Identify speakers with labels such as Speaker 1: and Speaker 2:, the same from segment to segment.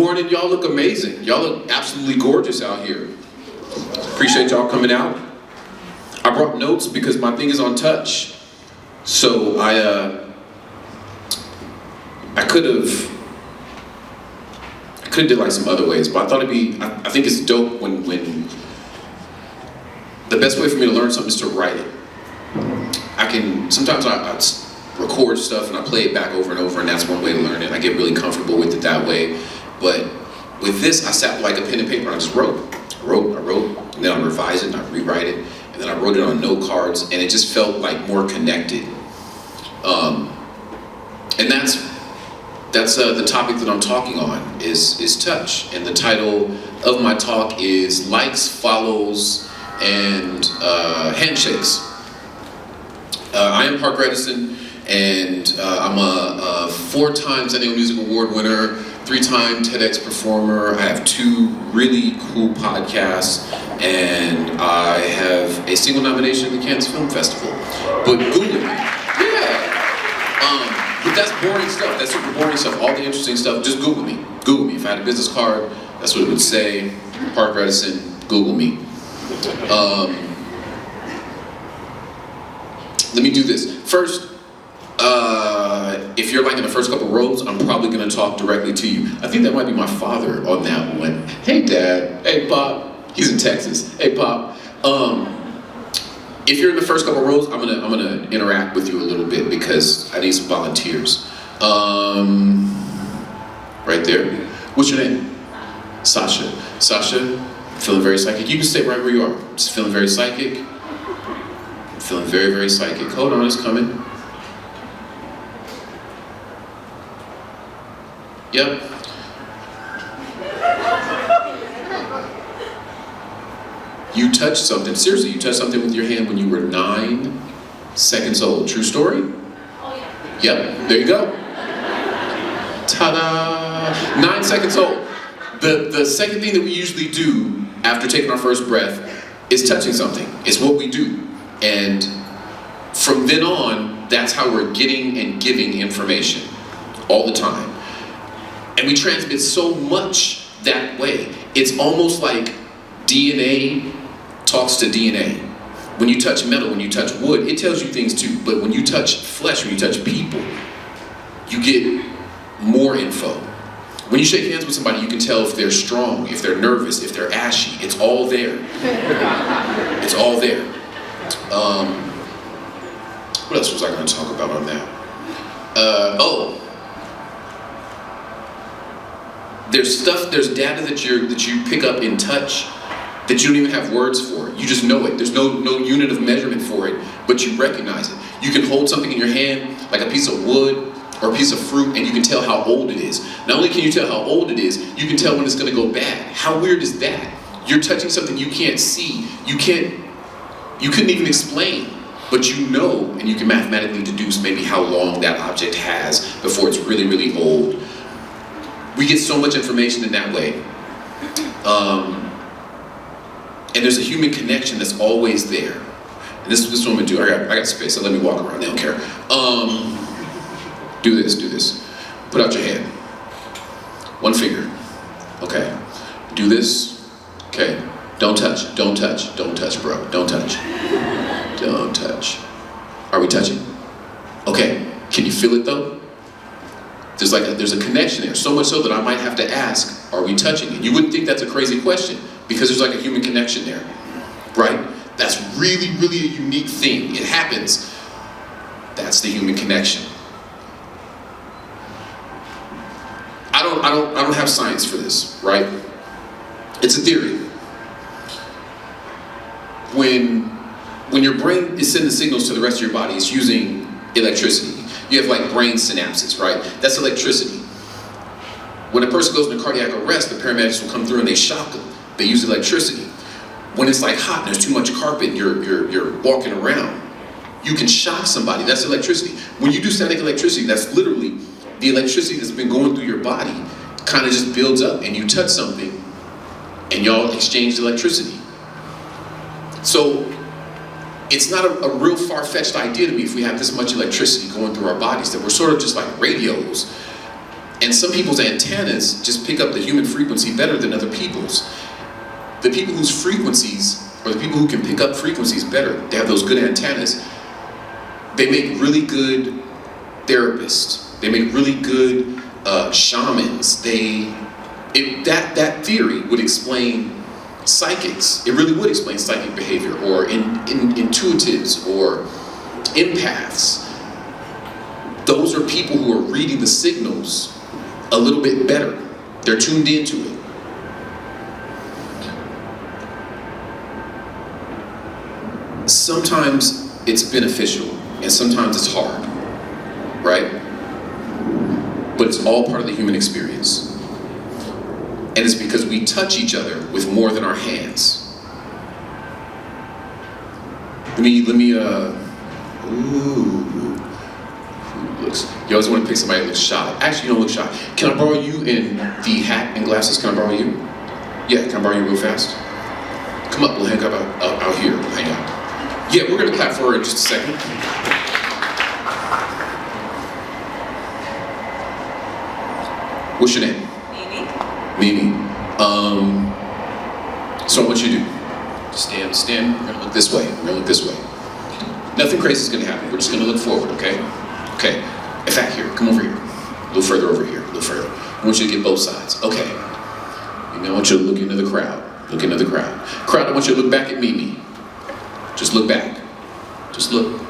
Speaker 1: morning, y'all look amazing. Y'all look absolutely gorgeous out here. Appreciate y'all coming out. I brought notes because my thing is on touch. So I could have did like some other ways, but I thought I think it's dope when the best way for me to learn something is to write it. Sometimes I record stuff and I play it back over and over, and that's one way to learn it. I get really comfortable with it that way. But with this, I sat with like a pen and paper and I just wrote, and then I revised it and I rewrite it, and then I wrote it on note cards, and it just felt like more connected. And that's the topic that I'm talking on is touch, and the title of my talk is likes, follows, and handshakes. I am Parker Edison, and I'm a 4-time Zennial Music Award winner, 3-time TEDx performer. I have 2 really cool podcasts, and I have a single nomination at the Cannes Film Festival. But Google me. Yeah. But that's boring stuff. That's super boring stuff. All the interesting stuff, just Google me. Google me. If I had a business card, that's what it would say. Parker Edison, Google me. Let me do this. First, if you're like in the first couple rows, I'm probably gonna talk directly to you. I think that might be my father on that one. Hey Dad, hey Pop, he's in Texas. Hey Pop. If you're in the first couple rows, I'm gonna interact with you a little bit because I need some volunteers. Right there. What's your name? Sasha. Sasha, feeling very psychic. You can stay right where you are. Just feeling very psychic. Feeling very, very psychic. Hold on, it's coming. Yep. You touched something, seriously, you touched something with your hand when you were 9 seconds old. True story?
Speaker 2: Oh yeah.
Speaker 1: Yep, there you go. Ta-da! 9 seconds old. The second thing that we usually do after taking our first breath is touching something. It's what we do. And from then on, that's how we're getting and giving information all the time. And we transmit so much that way. It's almost like DNA talks to DNA. When you touch metal, when you touch wood, it tells you things too. But when you touch flesh, when you touch people, you get more info. When you shake hands with somebody, you can tell if they're strong, if they're nervous, if they're ashy. It's all there. It's all there. What else was I going to talk about on that? There's data that you pick up in touch that you don't even have words for. You just know it. There's no unit of measurement for it, but you recognize it. You can hold something in your hand, like a piece of wood or a piece of fruit, and you can tell how old it is. Not only can you tell how old it is, you can tell when it's going to go bad. How weird is that? You're touching something you can't see. You couldn't even explain, but you know, and you can mathematically deduce maybe how long that object has before it's really, really old. We get so much information in that way. And there's a human connection that's always there. And this is what I'm gonna do. I got space, so let me walk around, they don't care. Do this. Put out your hand. One finger. Okay. Do this. Okay. Don't touch, bro. Don't touch. Don't touch. Are we touching? Okay. Can you feel it though? There's a connection there, so much so that I might have to ask, are we touching? And you wouldn't think that's a crazy question, because there's like a human connection there, right? That's really, really a unique thing. It happens. That's the human connection. I don't have science for this, right? It's a theory. When your brain is sending signals to the rest of your body, it's using electricity. You have like brain synapses, right? That's electricity. When a person goes into cardiac arrest, the paramedics will come through and they shock them. They use electricity. When it's like hot and there's too much carpet and you're walking around, you can shock somebody. That's electricity. When you do static electricity, that's literally the electricity that's been going through your body kind of just builds up, and you touch something and y'all exchange electricity. So it's not a real far-fetched idea to me, if we have this much electricity going through our bodies, that we're sort of just like radios And some people's antennas just pick up the human frequency better than other people's. The people whose frequencies, or the people who can pick up frequencies better, they have those good antennas, they make really good therapists. They make really good shamans. That theory would explain psychics. It really would explain psychic behavior, or intuitives, or empaths. Those are people who are reading the signals a little bit better. They're tuned into it. Sometimes it's beneficial, and sometimes it's hard, right? But it's all part of the human experience. And it's because we touch each other with more than our hands. You always want to pick somebody that looks shy. Actually, you don't look shy. Can I borrow you in the hat and glasses? Can I borrow you? Yeah, can I borrow you real fast? Come up, we'll hang up out here. We'll hang out. Yeah, we're gonna clap for her in just a second. What's your name? Mimi. So I want you to do, stand, we're gonna look this way, Nothing crazy is gonna happen, we're just gonna look forward, okay? Okay, in fact, here, come over here. A little further over here, a little further. I want you to get both sides, okay. And I want you to look into the crowd, Crowd, I want you to look back at Mimi. Just look back, just look.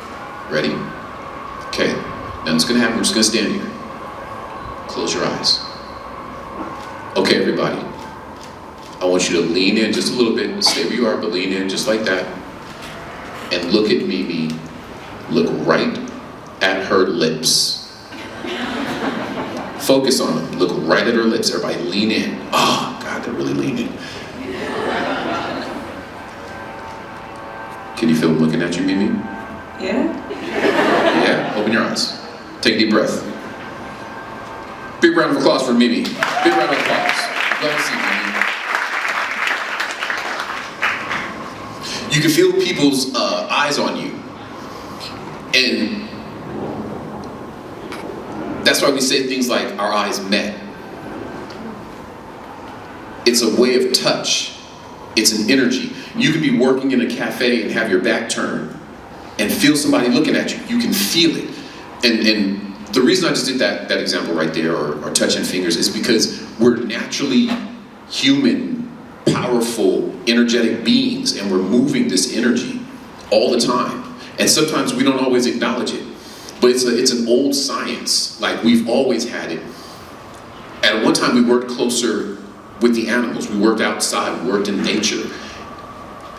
Speaker 1: Ready? Okay, now what's gonna happen, we're just gonna stand here. Close your eyes. Okay, everybody, I want you to lean in just a little bit, stay where you are, but lean in just like that, and look at Mimi, look right at her lips. Focus on them, look right at her lips, everybody lean in. Oh, God, they're really leaning. Can you feel them looking at you, Mimi?
Speaker 2: Yeah.
Speaker 1: Yeah, open your eyes, take a deep breath. Big round of applause for Mimi. Big round of applause. Love to see Mimi. You can feel people's eyes on you. And that's why we say things like our eyes met. It's a way of touch. It's an energy. You could be working in a cafe and have your back turned and feel somebody looking at you. You can feel it. And the reason I just did that example right there, or touching fingers, is because we're naturally human, powerful, energetic beings, and we're moving this energy all the time. And sometimes we don't always acknowledge it. But it's an old science, like we've always had it. At one time we worked closer with the animals, we worked outside, we worked in nature.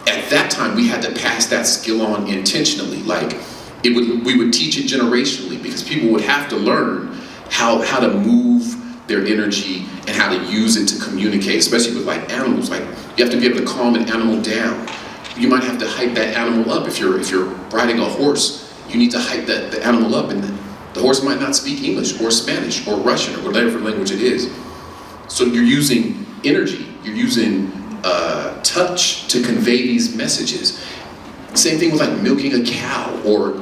Speaker 1: At that time we had to pass that skill on intentionally, like we would teach it generationally, because people would have to learn how to move their energy and how to use it to communicate, especially with like animals. Like you have to be able to calm an animal down. You might have to hype that animal up. If you're riding a horse, you need to hype the animal up, and the horse might not speak English or Spanish or Russian or whatever language it is. So you're using energy, you're using touch to convey these messages. Same thing with like milking a cow or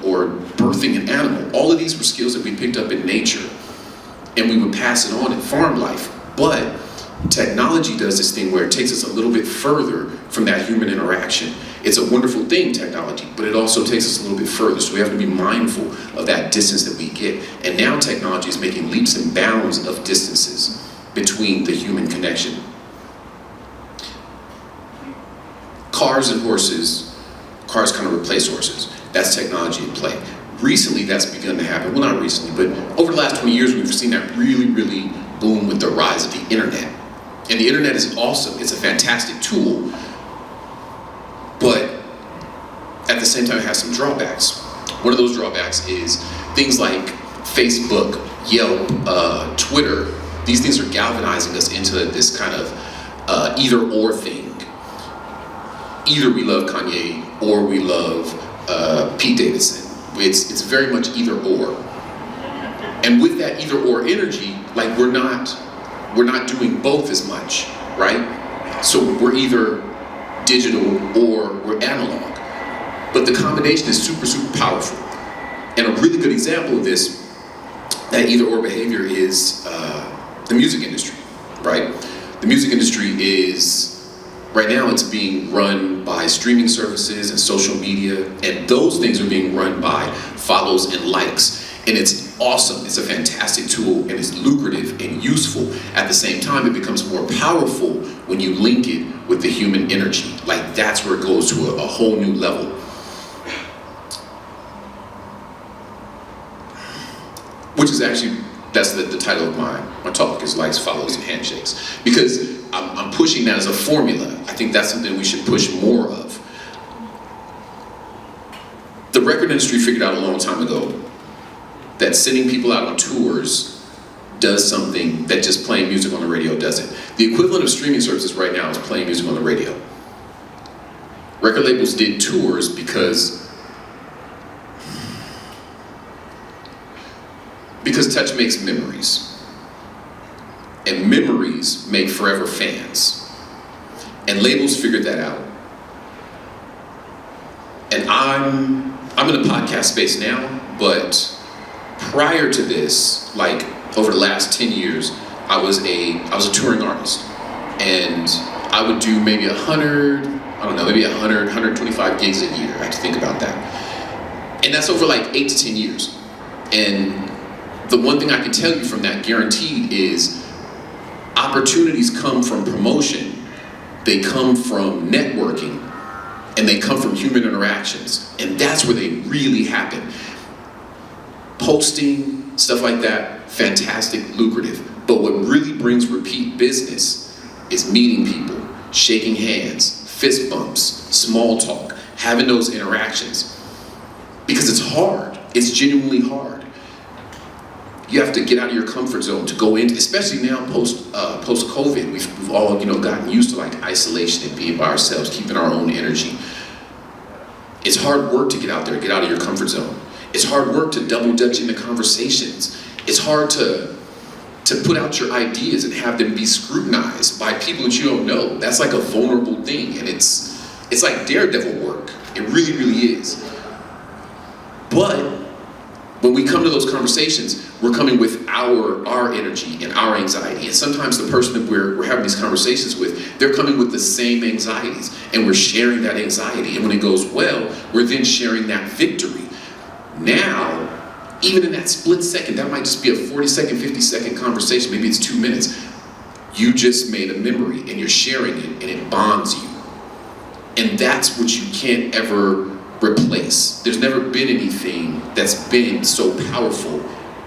Speaker 1: birthing an animal. All of these were skills that we picked up in nature, and we would pass it on in farm life. But technology does this thing where it takes us a little bit further from that human interaction. It's a wonderful thing, technology, but it also takes us a little bit further. So we have to be mindful of that distance that we get. And now technology is making leaps and bounds of distances between the human connection. Cars and horses. Cars kind of replace horses. That's technology in play. Recently, that's begun to happen. Well, not recently, but over the last 20 years, we've seen that really, really boom with the rise of the internet. And the internet is awesome. It's a fantastic tool. But at the same time, it has some drawbacks. One of those drawbacks is things like Facebook, Yelp, Twitter. These things are galvanizing us into this kind of either-or thing. Either we love Kanye or we love Pete Davidson. It's very much either or. And with that either or energy, like we're not doing both as much, right? So we're either digital or we're analog. But the combination is super, super powerful. And a really good example of this, that either or behavior, is the music industry, right? The music industry is, right now it's being run by streaming services and social media, and those things are being run by follows and likes. And it's awesome, it's a fantastic tool, and it's lucrative and useful. At the same time, it becomes more powerful when you link it with the human energy. Like, that's where it goes to a whole new level. Which is actually, that's the title of my talk, is Likes, Follows, and Handshakes. Because I'm pushing that as a formula. I think that's something we should push more of. The record industry figured out a long time ago that sending people out on tours does something that just playing music on the radio doesn't. The equivalent of streaming services right now is playing music on the radio. Record labels did tours because touch makes memories, and memories make forever fans, and labels figured that out. And I'm in a podcast space now, but prior to this, like over the last 10 years, I was a touring artist, and I would do maybe 100, I don't know, maybe 100, 125 gigs a year. I have to think about that. And that's over like 8 to 10 years. And the one thing I can tell you from that guaranteed is opportunities come from promotion, they come from networking, and they come from human interactions. And that's where they really happen. Posting, stuff like that, fantastic, lucrative. But what really brings repeat business is meeting people, shaking hands, fist bumps, small talk, having those interactions. Because it's hard, it's genuinely hard. You have to get out of your comfort zone to go in, especially now post-COVID. We've all gotten used to like isolation and being by ourselves, keeping our own energy. It's hard work to get out there, get out of your comfort zone. It's hard work to double dutch into conversations. It's hard to put out your ideas and have them be scrutinized by people that you don't know. That's like a vulnerable thing, and it's like daredevil work. It really, really is. But when we come to those conversations, we're coming with our energy and our anxiety. And sometimes the person that we're having these conversations with, they're coming with the same anxieties, and we're sharing that anxiety. And when it goes well, we're then sharing that victory. Now, even in that split second, that might just be a 40-second, 50-second conversation, maybe it's 2 minutes. You just made a memory, and you're sharing it, and it bonds you. And that's what you can't ever replace. There's never been anything that's been so powerful,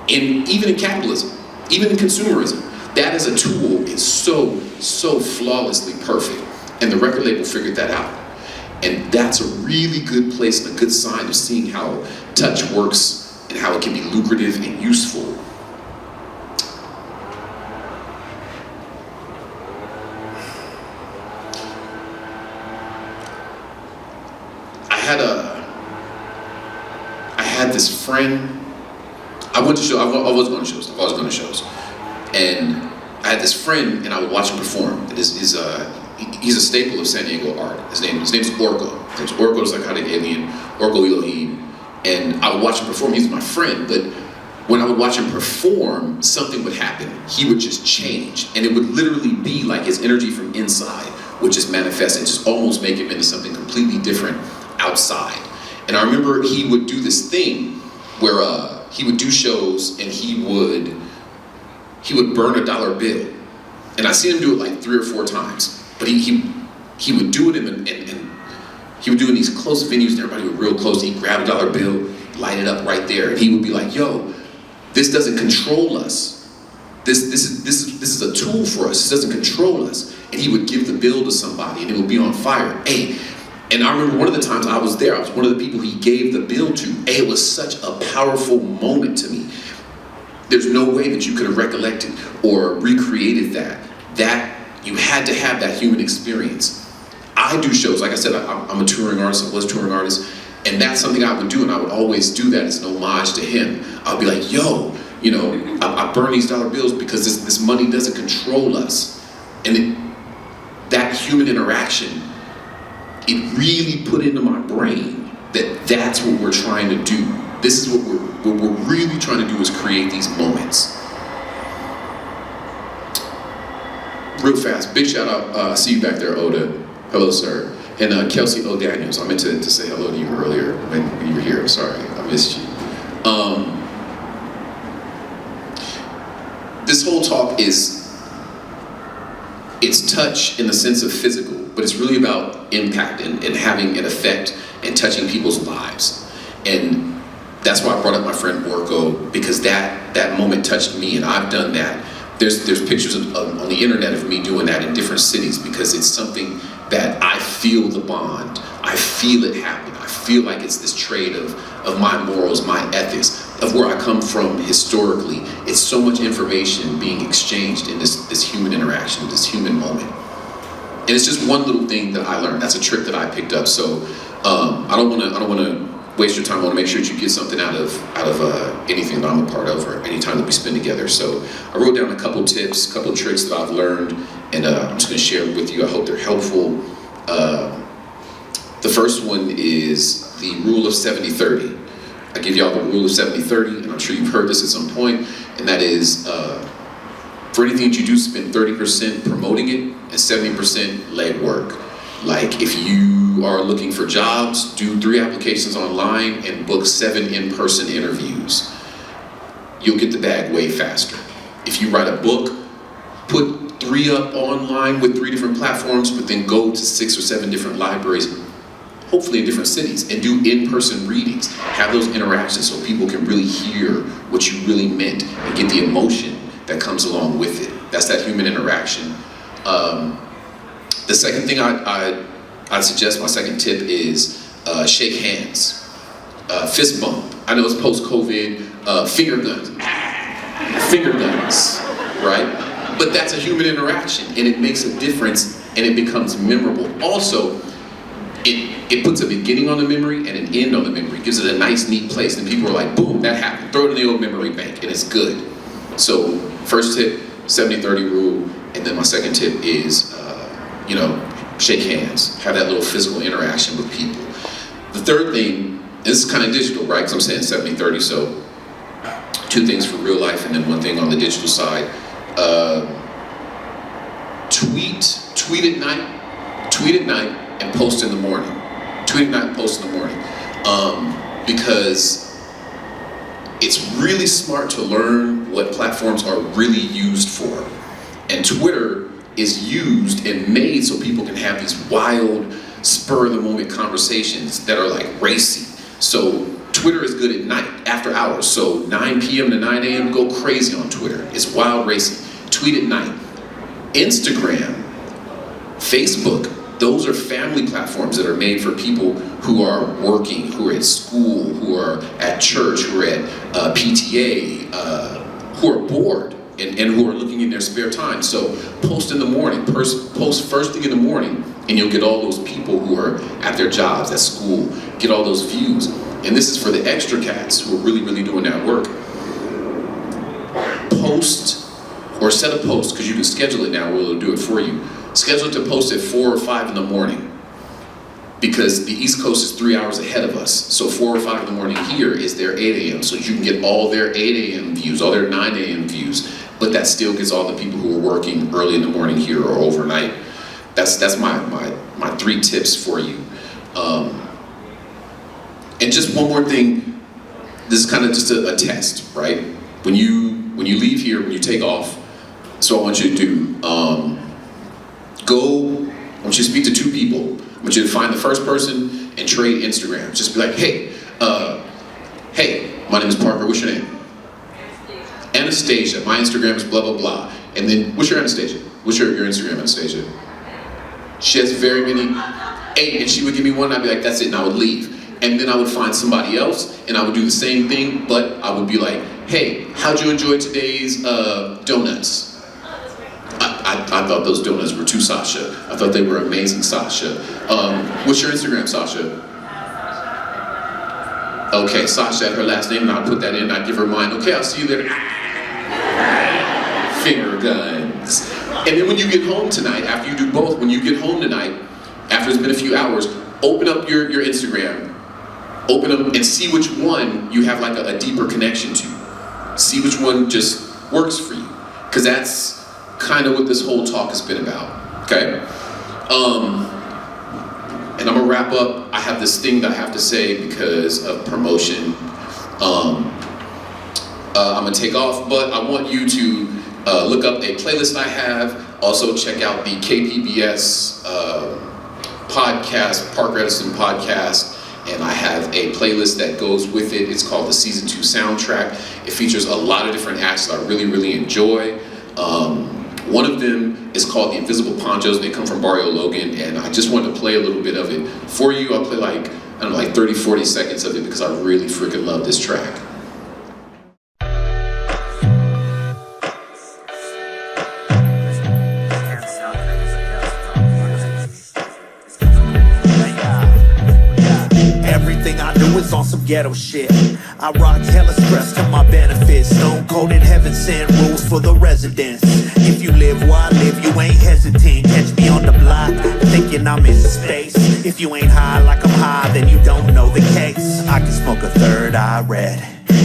Speaker 1: even in capitalism, even in consumerism. That as a tool is so flawlessly perfect, and the record label figured that out. And that's a really good place and a good sign of seeing how touch works and how it can be lucrative and useful. I had this friend. I was going to shows, and I had this friend, and I would watch him perform. He's a staple of San Diego art. His name's Orgo. Orgo is Psychotic Alien, Orgo Elohim, and I would watch him perform. He's my friend, but when I would watch him perform, something would happen. He would just change, and it would literally be like his energy from inside would just manifest and just almost make him into something completely different outside. And I remember he would do this thing where he would do shows, and he would burn a dollar bill. And I seen him do it like 3 or 4 times. But he would do it and he would do it in these close venues, and everybody would real close. He'd grab a dollar bill, light it up right there, and he would be like, "Yo, this doesn't control us. This is a tool for us. This doesn't control us." And he would give the bill to somebody, and it would be on fire. Hey, and I remember one of the times I was there. I was one of the people he gave the bill to. Hey, it was such a powerful moment to me. There's no way that you could have recollected or recreated that. That you had to have that human experience. I do shows, like I said, I'm a touring artist, I was a touring artist, and that's something I would do, and I would always do that as an homage to him. I'd be like, yo, I burn these dollar bills because this money doesn't control us. And that human interaction, it really put into my brain that that's what we're trying to do. This is what we're really trying to do, is create these moments. Real fast, big shout out, I see you back there, Oda. Hello, sir. And Kelsey O. Daniels, I meant to say hello to you earlier when you were here, I'm sorry, I missed you. This whole talk it's touch in the sense of physical, but it's really about impact and having an effect and touching people's lives. And that's why I brought up my friend Orko, because that moment touched me, and I've done that. There's pictures on the internet of me doing that in different cities, because it's something that I feel the bond. I feel it happen. I feel like it's this trade of my morals, my ethics, of where I come from historically. It's so much information being exchanged in this human interaction, this human moment. And it's just one little thing that I learned. That's a trick that I picked up. So I don't want to waste your time. I want to make sure that you get something out of anything that I'm a part of, or any time that we spend together. So I wrote down a couple tips, a couple tricks that I've learned, and I'm just going to share them with you. I hope they're helpful. The first one is the rule of 70-30. I give y'all the rule of 70-30, and I'm sure you've heard this at some point, and that is for anything that you do, spend 30% promoting it and 70% legwork. Like if you are looking for jobs, do 3 applications online and book 7 in-person interviews. You'll get the bag way faster. If you write a book, put 3 up online with 3 different platforms, but then go to 6 or 7 different libraries, hopefully in different cities, and do in-person readings. Have those interactions so people can really hear what you really meant and get the emotion that comes along with it. That's that human interaction. The second thing I'd suggest, my second tip is shake hands. Fist bump. I know it's post-COVID, finger guns, right? But that's a human interaction, and it makes a difference, and it becomes memorable. Also, it puts a beginning on the memory and an end on the memory. It gives it a nice, neat place, and people are like, boom, that happened. Throw it in the old memory bank, and it's good. So, first tip, 70-30 rule, and then my second tip is, shake hands, have that little physical interaction with people. The third thing, this is kind of digital, right? Because I'm saying 70-30, so 2 things for real life and then 1 thing on the digital side. Tweet at night and post in the morning. Tweet at night and post in the morning. Because it's really smart to learn what platforms are really used for. And Twitter is used and made so people can have these wild, spur-of-the-moment conversations that are like racy. So Twitter is good at night, after hours. So 9 p.m. to 9 a.m., go crazy on Twitter. It's wild, racy. Tweet at night. Instagram, Facebook, those are family platforms that are made for people who are working, who are at school, who are at church, who are at PTA, who are bored. And who are looking in their spare time. So post in the morning, post first thing in the morning, and you'll get all those people who are at their jobs, at school, get all those views. And this is for the extra cats who are really, really doing that work. Post, or set a post, because you can schedule it now, we'll do it for you. Schedule it to post at 4 or 5 in the morning, because the East Coast is 3 hours ahead of us. So 4 or 5 in the morning here is their 8 a.m. So you can get all their 8 a.m. views, all their 9 a.m. views, but that still gets all the people who are working early in the morning here or overnight. That's my 3 tips for you. And just one more thing, this is kind of just a test, right? When you leave here, when you take off, so I want you to do, I want you to speak to 2 people. I want you to find the first person and trade Instagram. Just be like, hey, my name is Parker, what's your name? Anastasia, my Instagram is blah, blah, blah. And then, what's your Anastasia? What's your Instagram, Anastasia? She has very many, 8, and she would give me one, and I'd be like, that's it, and I would leave. And then I would find somebody else, and I would do the same thing, but I would be like, hey, how'd you enjoy today's donuts? I thought those donuts were too Sasha. I thought they were amazing, Sasha. What's your Instagram, Sasha? Okay, Sasha had her last name, and I'll put that in, and I'd give her mine. Okay, I'll see you there. Finger guns. And then when you get home tonight, after you do both, when you get home tonight, after it's been a few hours, open up your Instagram, open up and see which one you have like a deeper connection to. See which one just works for you. Because kind of what this whole talk has been about, okay? And I'm gonna wrap up. I have this thing that I have to say because of promotion. I'm gonna take off, but I want you to look up a playlist I have. Also check out the KPBS podcast, Parker Edison podcast, and I have a playlist that goes with it. It's called the Season 2 soundtrack. It features a lot of different acts that I really, really enjoy. One of them is called The Invisible Ponchos. They come from Barrio Logan, and I just wanted to play a little bit of it for you. I'll play like 30, 40 seconds of it because I really freaking love this track.
Speaker 2: On some ghetto shit, I rock hella stress to my benefits. Stone cold in heaven sent rules for the residents. If you live where I live, you ain't hesitant. Catch me on the block, thinking I'm in space. If you ain't high like I'm high, then you don't know the case. I can smoke a third eye red,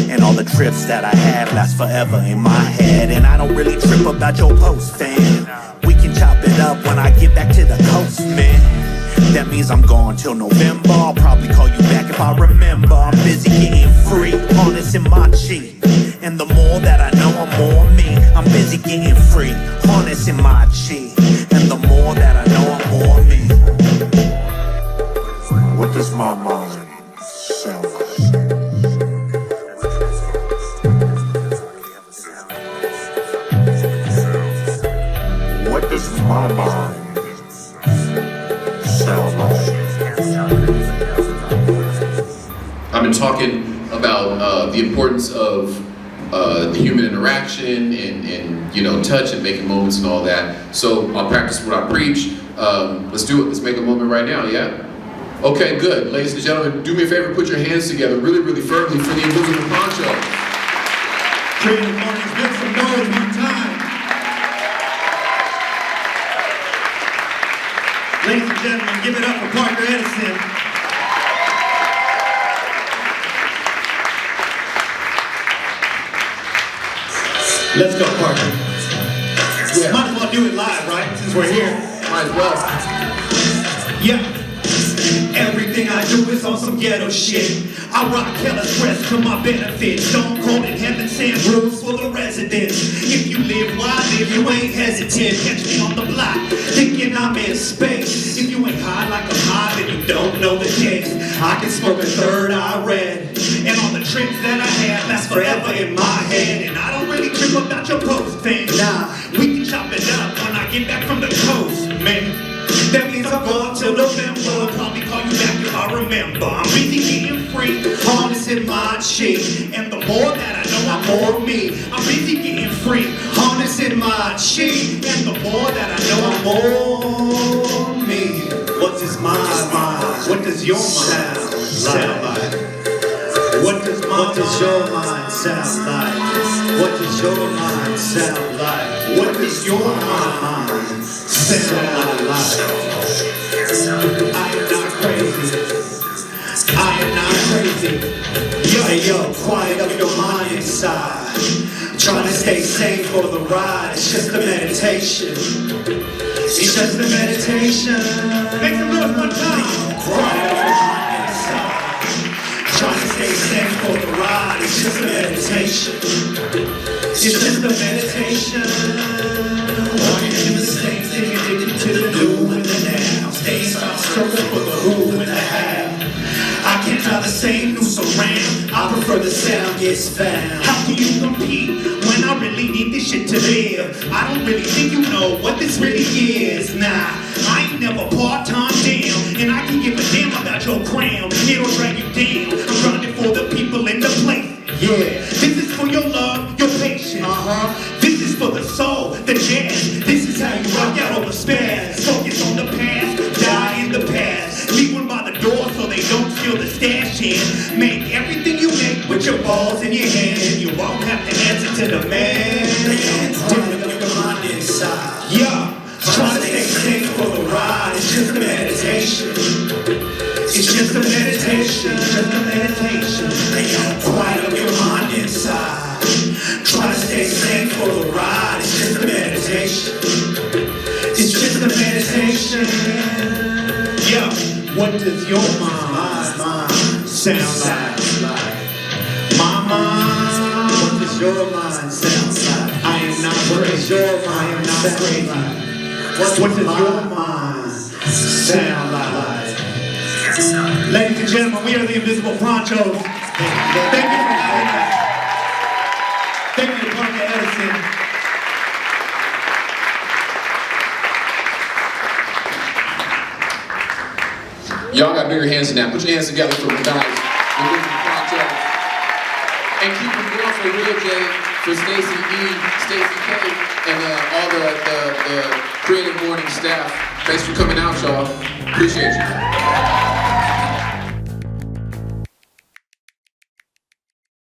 Speaker 2: and all the trips that I have last forever in my head. And I don't really trip about your post, fam. We can chop it up when I get back to the coast, man. That means I'm gone till November. I'll probably call you back if I remember. I'm busy getting free, harnessing my chi. And the more that I know, I'm more me. I'm busy getting free, harnessing my chi. And the more that I know, I'm more me. What does my mind sound like? What does my mind
Speaker 1: I've been talking about the importance of the human interaction and touch and making moments and all that. So I'll practice what I preach. Let's do it. Let's make a moment right now, yeah? Okay, good. Ladies and gentlemen, do me a favor, put your hands together really, really firmly for the Invisible Poncho.
Speaker 3: CreativeMornings, make some noise one time. Ladies and gentlemen, give it up for Parker Edison. Let's go, Parker. Yeah. Might as well do it live, right? Since we're here.
Speaker 1: Might as well.
Speaker 3: Yeah. Everything I do is on some ghetto shit. I rock hella stress to my benefit. Stone cold in heaven sent rules for the residents. If you live where I live, you ain't hesitant. Catch me on the block, thinking I'm in space. If you ain't high like I'm high, then you don't know the case. I can smoke a third eye red, and all the tricks that I have last forever in my head. And I don't really trip about your post, fam. Nah, we can chop it up when I get back from the coast, man. That means I'm going till November. I'll probably call you back if I remember. I'm busy getting free, harnessing my chi. And the more that I know, I'm more me. I'm busy getting free, harnessing my chi. And the more that I know, I'm more me. What does my mind? What does your mind sound like? What does your mind sound like? What does your mind sound like? What does your mind sound like? I am not crazy. I am not crazy. Yo, quiet up your mind inside. Trying to stay sane for the ride. It's just a meditation. It's just a meditation. Make some noise one time. Quiet up your mind inside. Trying to stay sane for the ride. It's just a meditation. It's just a meditation. Wanting to do the same thing, addicted to the new and the now. Stay struggle for the who and the how. I can't try the same noose around. I prefer the sound gets found. How can you compete when I really need this shit to live? I don't really think you know what this really is. Nah, I ain't never part-time down, and I can give a damn about your crown. It'll drag you down. I'm grinding for the people in the place. Yeah, this is for your love, your patience. This is for the soul, the jazz. This is how you rock out all the spares. Focus on the past, die in the past. Leave one by the door so they don't steal the stash in. Make everything you make with your balls in your hand, and you won't have to answer to the man. Quiet up your mind inside. Yeah, try to stay safe for the ride. It's just a meditation. It's just a meditation, just a meditation. Quiet up your mind inside. Try to stay safe for the ride. It's just a meditation. is the meditation. Yeah, what does your mind sound like? My mind, what does your mind sound like? I am not crazy. I am not crazy. What does your mind sound like? Ladies and gentlemen, we are the Invisible Ponchos. Thank you for having us. Thank you to Parker Edison.
Speaker 1: Y'all got bigger hands than that. Put your hands together for the guys. Invisible Ponchos. And keep them going for Real J, for Stacy E, Stacy K, and all the Creative Morning staff. Thanks for coming out, y'all. Appreciate you.